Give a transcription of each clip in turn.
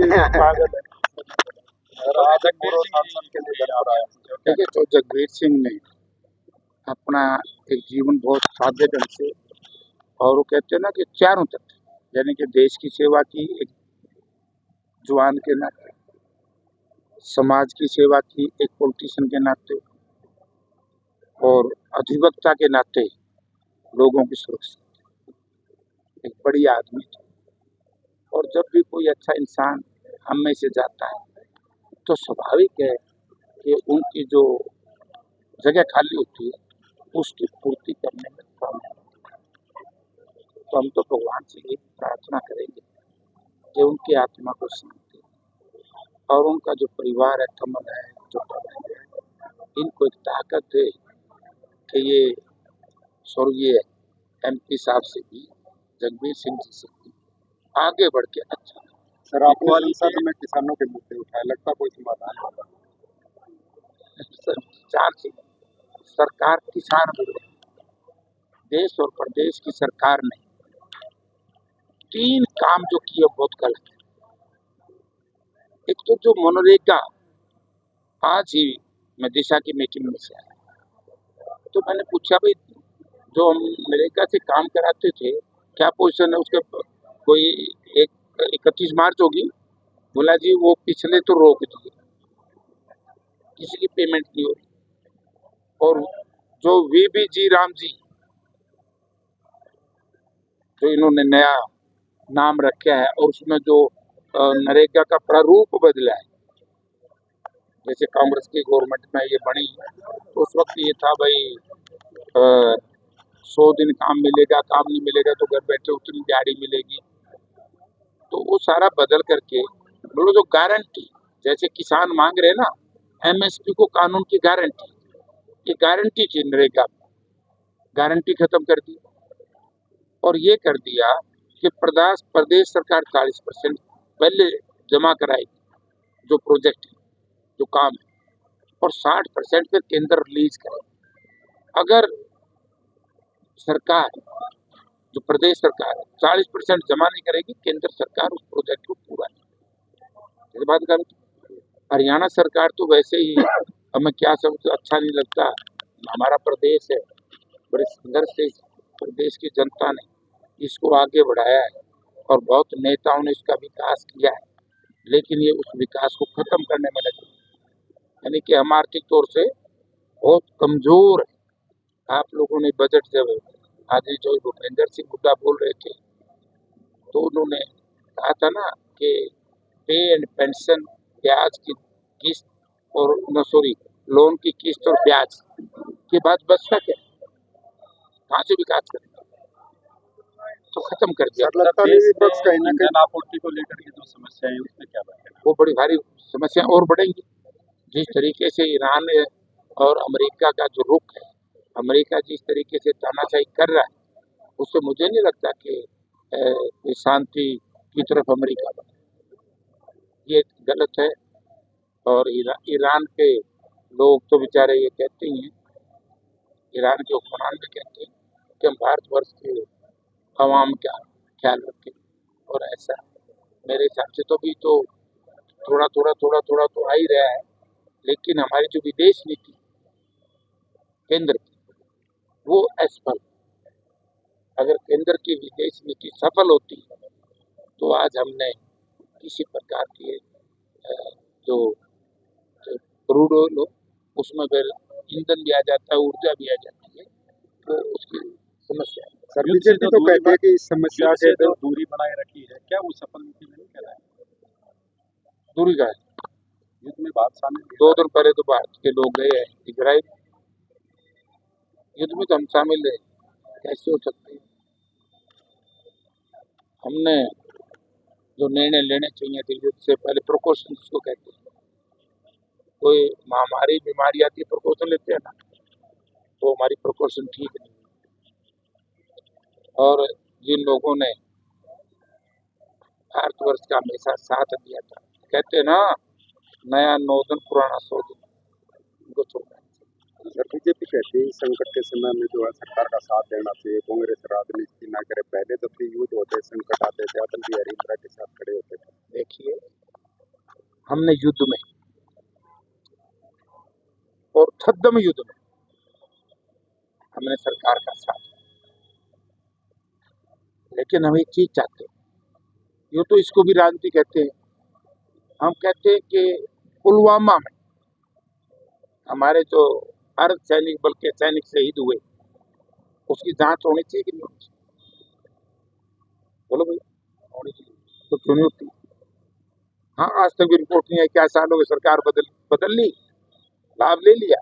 पागल है। देखिए, तो जगबीर सिंह ने अपना एक जीवन बहुत सादे ढंग से, और वो कहते हैं ना कि चारों तरफ, यानी कि देश की सेवा की एक जवान के नाते, समाज की सेवा की एक पॉलिटिशियन के नाते, और अधिवक्ता के नाते लोगों की सुरक्षा, एक बड़ी आदमी थी। और जब भी कोई अच्छा इंसान हम में से जाता है तो स्वाभाविक है कि उनकी जो जगह खाली होती है उसकी पूर्ति करने में काम है। तो हम तो भगवान से ये प्रार्थना करेंगे कि उनकी आत्मा को शांति, और उनका जो परिवार है, कमल है, जो है, इनको एक ताकत दे कि ये स्वर्गीय MP साहब से भी, जगबीर सिंह जी से भी आगे बढ़ के अच्छा। सर, आपने संसद में किसानों के मुद्दे उठाए, लगता कोई समाधान होगा? चांस सरकार किसान विरोधी, देश और प्रदेश की सरकार ने 3 काम जो किए बहुत गलत है। एक तो जो मनरेगा, आज ही मैं दिशा की मीटिंग में से आया तो मैंने पूछा, भाई जो हम मनरेगा से काम कराते थे क्या पोजीशन है उसके, कोई 31 मार्च होगी, बोला जी वो पिछले तो रोक दिए, किसी की पेमेंट नहीं हो रही। और जो VBG राम जी, जो इन्होंने नया नाम रखा है, और उसमें जो नरेगा का प्रारूप बदला है, जैसे कांग्रेस की गवर्नमेंट में ये बनी तो उस वक्त ये था भाई 100 दिन काम मिलेगा, काम नहीं मिलेगा तो घर बैठे उतनी दिहाड़ी मिलेगी। तो वो सारा बदल करके बोलो जो गारंटी, जैसे किसान मांग रहे ना MSP को, कानून की गारंटी, ये गारंटी थी नरेगा, गारंटी खत्म कर दी। और ये कर दिया कि प्रदेश सरकार 40% पहले जमा कराएगी जो प्रोजेक्ट है, जो काम है, और 60% फिर केंद्र रिलीज करे। अगर सरकार, जो प्रदेश सरकार है, 40% जमा नहीं करेगी, केंद्र सरकार उस प्रोजेक्ट को पूरा नहीं। इस बात कर, हरियाणा सरकार तो वैसे ही हमें क्या सब अच्छा नहीं लगता, हमारा प्रदेश है, बड़े संघर्ष से प्रदेश की जनता ने इसको आगे बढ़ाया है और बहुत नेताओं ने इसका विकास किया है, लेकिन ये उस विकास को खत्म करने में लगे, यानी कि हम आर्थिक तौर से बहुत कमजोर है। आप लोगों ने बजट, जब आज जो भूपेंद्र सिंह हुड्डा बोल रहे थे तो उन्होंने कहा था ना कि पे एंड पेंशन, ब्याज की किस्त और लोन की किस्त और ब्याज के बाद बचता क्या, कहाँ से विकास करें, तो खत्म कर दिया। विपक्ष कहीं ना कहीं आपूर्ति को लेकर के जो समस्याएं उसमें क्या बताएं? वो बड़ी भारी समस्या और बढ़ेंगी। जिस तरीके से ईरान और अमेरिका का जो रुख है, अमेरिका जिस तरीके से तानाशाही कर रहा है, उससे मुझे नहीं लगता कि शांति की तरफ अमेरिका बढ़े, ये गलत है। और ईरान के लोग तो बेचारे ये कहते ही हैं, ईरान के हुक्मरान भी कहते हैं कि हम भारतवर्ष के अवाम का ख्याल रखें, और ऐसा मेरे हिसाब से तो भी तो थोड़ा थोड़ा तो आ ही रहा है। लेकिन हमारी जो विदेश नीति केंद्र की, वो असफल, अगर केंद्र की विदेश नीति सफल होती तो आज हमने किसी प्रकार की जो क्रूड ऑयल हो उसमें फिर ईंधन भी आ जाता है, ऊर्जा भी आ जाती है, तो उसकी समस्या है। सर, बीजेपी तो कहते हैं कि इस समस्या से जो दूरी बनाए रखी है, क्या वो सफल नीति नहीं कहलाए? दूरी का है, युद्ध में भारत शामिल 2 दिन पहले तो भारत के लोग गए हैं इजराइल, युद्ध में तो हम शामिल है, कैसे हो सकते हैं? हमने जो निर्णय लेने चाहिए थे युद्ध से पहले, प्रिकॉशन जिसको कहते हैं, कोई महामारी बीमारी आती है प्रिकॉशन लेते हैं ना, तो हमारी प्रिकॉशन ठीक नहीं। और जिन लोगों ने भारतवर्ष का हमेशा साथ दिया था, कहते हैं ना, नया 9 दिन पुराना 100 दिन, उनको छोड़ना। सर, बीजेपी कहती है इस संकट के समय में जो है सरकार का साथ देना चाहिए, कांग्रेस राजनीति ना करे। पहले तो फिर युद्ध होते, संकट आते थे, अटल बिहारी इंदिरा के साथ खड़े होते थे। देखिए, हमने युद्ध में और छद्म युद्ध में हमने सरकार का साथ दिया। लेकिन हम एक चीज चाहते हैं, ये तो इसको भी राजनीति कहते हैं। हम कहते हैं कि पुलवामा में हमारे जो अर्ध सैनिक बल के सैनिक शहीद हुए, उसकी जांच होनी चाहिए कि नहीं होनी चाहिए? बोलो भैया, होनी चाहिए। तो क्यों नहीं होती? हाँ, आज तक भी रिपोर्ट नहीं है। क्या साल हो गए, सरकार बदल ली, लाभ ले लिया।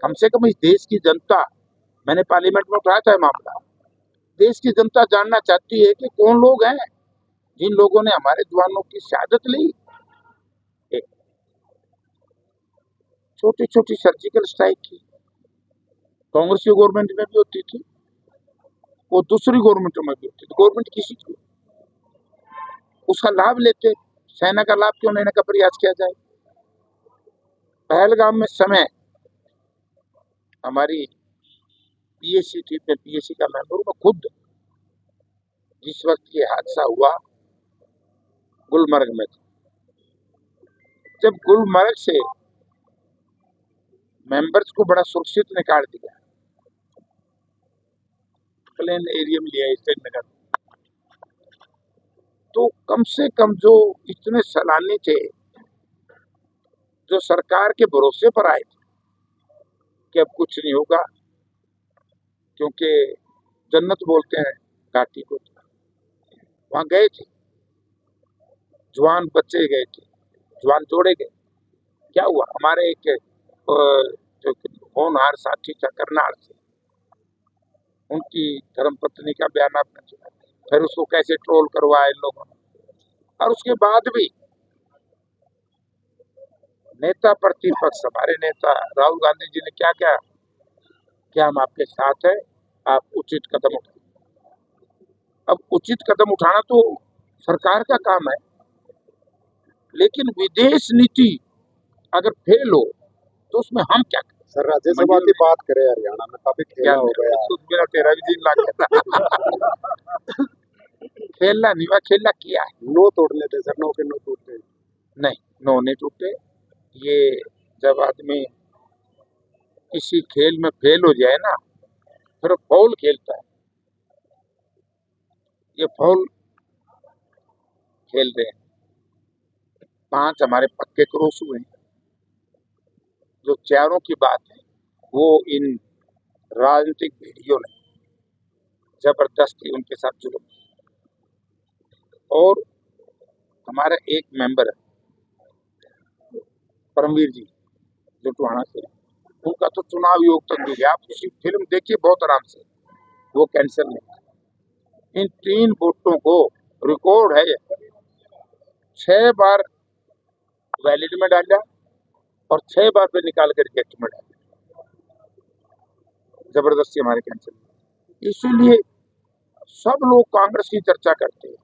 कम से कम इस देश की जनता, मैंने पार्लियामेंट में उठाया था मामला, देश की जनता जानना चाहती है कि कौन लोग हैं जिन लोगों ने हमारे जवानों की शहादत ली। एक छोटी छोटी सर्जिकल स्ट्राइक की कांग्रेस की गवर्नमेंट में भी होती थी, वो दूसरी गवर्नमेंट में भी होती थी। गवर्नमेंट किसी की उसका लाभ लेते, सेना का लाभ क्यों लेने का प्रयास किया जाए? पहलगाम में समय हमारी पीएसी थी, मैं पीएसी का मेंबर हूं, मैं खुद जिस वक्त ये हादसा हुआ गुलमर्ग में था, जब गुलमर्ग से मेंबर्स को बड़ा सुरक्षित निकाल दिया, प्लेन एरिया में लिया श्रीनगर, तो कम से कम जो इतने सैलानी थे जो सरकार के भरोसे पर आए थे कि अब कुछ नहीं होगा, क्योंकि जन्नत बोलते हैं घाटी को, वहां गए थे, जवान बच्चे गए े, जवान जोड़े गए। क्या हुआ? हमारे एक जो होनहार साथी था करनाल से, उनकी धर्मपत्नी का बयान आपने सुना, फिर उसको कैसे ट्रोल करवाया इन लोगों ने। और उसके बाद भी नेता प्रतिपक्ष हमारे नेता राहुल गांधी जी ने क्या क्या, क्या हम आपके साथ हैं, आप उचित कदम उठाएं। अब उचित कदम उठाना तो सरकार का काम है, लेकिन विदेश नीति अगर फेल हो तो उसमें हम क्या करें? सर, राज्यसभा की बात करें, हरियाणा में काफी खेला हो गया। मेरा 13 लाख खेलना नहीं हुआ, खेलना किया है। नो तोड़ने थे सर, नो के नो टूटते नहीं, नो नहीं टूटे। ये जब आदमी किसी खेल में फेल हो जाए ना, फिर फाउल खेलता है। ये फाउल खेल रहे हैं। 5 हमारे पक्के क्रॉस हुए हैं। जो चारों की बात है वो इन राजनीतिक वीडियो ने जबरदस्ती उनके साथ जुल्म। और हमारा एक मेंबर है परमवीर जी जो टोहाना से, उनका तो चुनाव योग तक भी गया। आप उसकी फिल्म देखिए बहुत आराम से, वो कैंसिल नहीं। इन 3 वोटों को रिकॉर्ड है, 6 बार वैलिड में डाला और 6 बार पे निकाल कर रिजेक्ट में डाला। जबरदस्ती हमारे कैंसिल। इसीलिए सब लोग कांग्रेस की चर्चा करते हैं।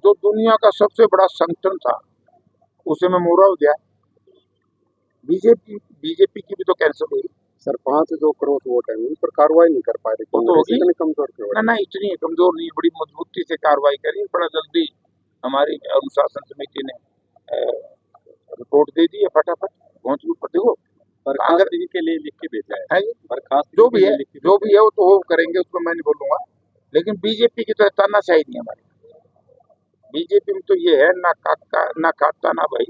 जो दुनिया का सबसे बड़ा संगठन था उसे में मोरा हो गया। बीजेपी की भी तो कैंसिल हुई सर। 5 जो क्रॉस वोट है उन पर कार्रवाई नहीं कर पा रही, वो तो होगी। इतनी कमजोर क्यों? ना इतनी कमजोर नहीं, बड़ी मजबूती से कार्रवाई करी। बड़ा जल्दी हमारी अनुशासन समिति ने रिपोर्ट दे दी है, फटाफट पहुंच गई। पर देखो, बर्खास्त के लिए लिख के भेजा है, बर्खास्त जो भी है वो तो वो करेंगे, उसको मैं नहीं बोलूंगा। लेकिन बीजेपी की तरह तानाशाही नहीं हमारी। बीजेपी में तो ये है ना खाता ना भाई,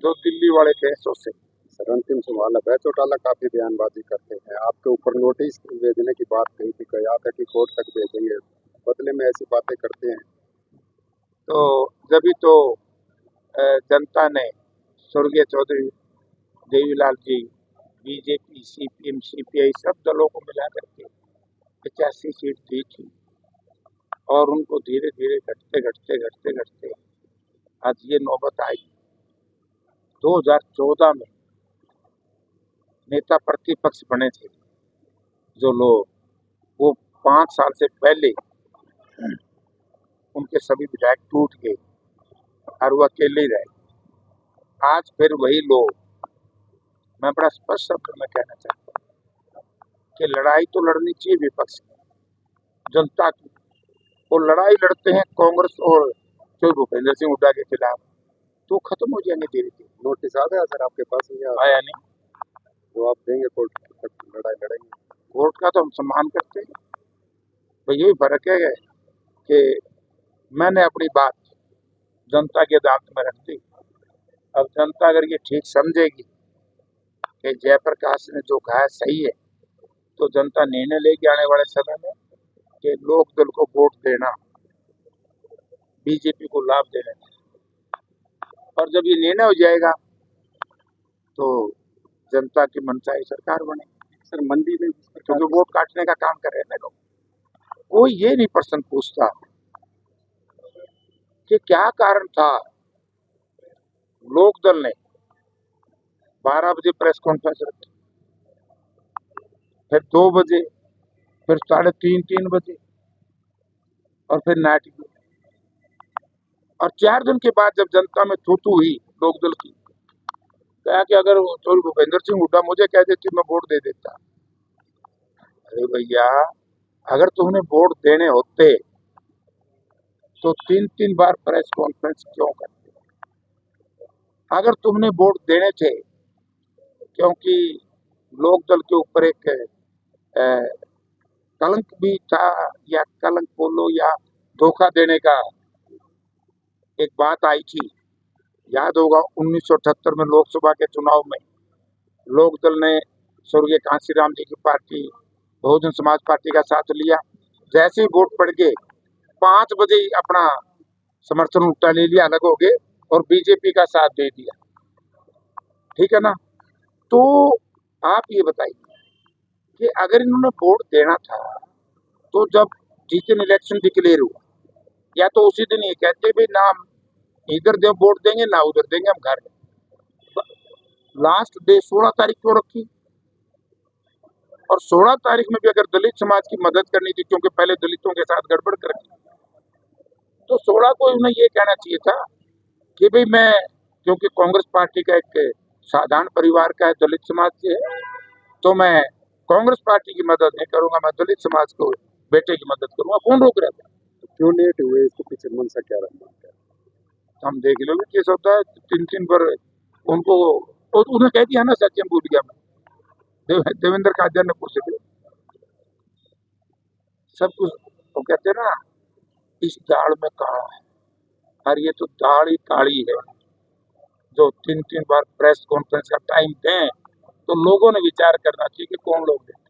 जो दिल्ली वाले थे सोचे। सर, अंतिम सवाल है, चौटाला काफी बयानबाजी करते हैं, आपके ऊपर नोटिस भेजने की बात कही थी, कहा था कि कोर्ट तक भेजेंगे, बदले में ऐसी बातें करते हैं। तो जब तो जनता ने स्वर्गीय Chaudhary Devilal ji, BJP, CPM, CPI सब दलों को मिला करके 85 सीट दी थी, और उनको धीरे धीरे घटते आज ये नौबत आई। 2014 में नेता प्रतिपक्ष बने थे जो लोग, वो 5 साल से पहले उनके सभी विधायक टूट गए और वो अकेले ही रहे। आज फिर वही लोग, मैं बड़ा स्पष्ट शब्द में कहना चाहता हूँ कि लड़ाई तो लड़नी चाहिए विपक्ष की, जनता की। वो लड़ाई लड़ते हैं कांग्रेस और भूपेंद्र सिंह हुड्डा के खिलाफ, तो खत्म हो जाएंगे धीरे धीरे। नोटिस आ गया सर आपके पास या आया नहीं, जो आप देंगे कोर्ट तक लड़ाई लड़ेंगे? कोर्ट का तो हम सम्मान करते हैं, तो यही फर्क है कि मैंने अपनी बात जनता के अदालत में रख दी। अब जनता अगर ये ठीक समझेगी कि जयप्रकाश ने जो कहा है सही है, तो जनता निर्णय लेगी आने वाले समय में कि लोक दल को वोट देना, बीजेपी को लाभ देना। और जब ये निर्णय हो जाएगा तो जनता की मनचाही सरकार बनेगी। सर मंडी में क्योंकि वोट काटने का काम कर रहे हैं लोग। कोई ये नहीं प्रश्न पूछता कि क्या कारण था लोक दल ने 12 बजे प्रेस कॉन्फ्रेंस रखी, फिर 2 बजे, फिर 3:30 बजे, और फिर नाइट व्यू। और 4 दिन के बाद जब जनता में थू हुई लोक दल की, कहा कि अगर भूपेंद्र सिंह हुड्डा मुझे कह देती मैं वोट दे देता। अरे भैया, अगर तुमने वोट देने होते तो 3 बार प्रेस कॉन्फ्रेंस क्यों करते? अगर तुमने वोट देने थे क्योंकि लोक दल के ऊपर एक कलंक भी था, या कलंक बोलो या धोखा देने का एक बात आई थी। याद होगा 1978 में लोकसभा के चुनाव में लोक दल ने स्वर्गीय कांशीराम जी की पार्टी बहुजन समाज पार्टी का साथ लिया। जैसे ही वोट पड़ गए 5 बजे ही अपना समर्थन उल्टा ले लिया, अलग हो गए और बीजेपी का साथ दे दिया। ठीक है ना? तो आप ये बताइए कि अगर इन्होंने वोट देना था तो जब जिस दिन इलेक्शन डिक्लेयर हुआ, या तो उसी दिन ये कहते भी ना हम इधर दे वोट देंगे ना उधर देंगे, हम घर लास्ट डे 16 तारीख को रखी। और 16 तारीख में भी अगर दलित समाज की मदद करनी थी, क्योंकि पहले दलितों के साथ गड़बड़ कर दी, तो 16 को उन्हें ये कहना चाहिए था कि भाई मैं, क्योंकि कांग्रेस पार्टी का एक साधारण परिवार का है, दलित समाज से है, तो मैं कांग्रेस पार्टी की मदद नहीं करूंगा, मैं दलित समाज को बेटे की मदद करूंगा। कौन रोक रहा था? तो क्यों लेट हुए, इसके पीछे मंशा क्या रहा? हम देख लो कि कैसा होता है 3 बार उनको, उन्हें कह दिया ना, सच भूल गया मैं, देवेंद्र कादियान ने पूछ लिया सब कुछ। वो कहते ना इस दाल में काढ़ा है, और ये तो दाल ही काली है। जो 3 बार प्रेस कॉन्फ्रेंस का टाइम दें तो लोगों ने विचार करना चाहिए कि कौन लोग दें।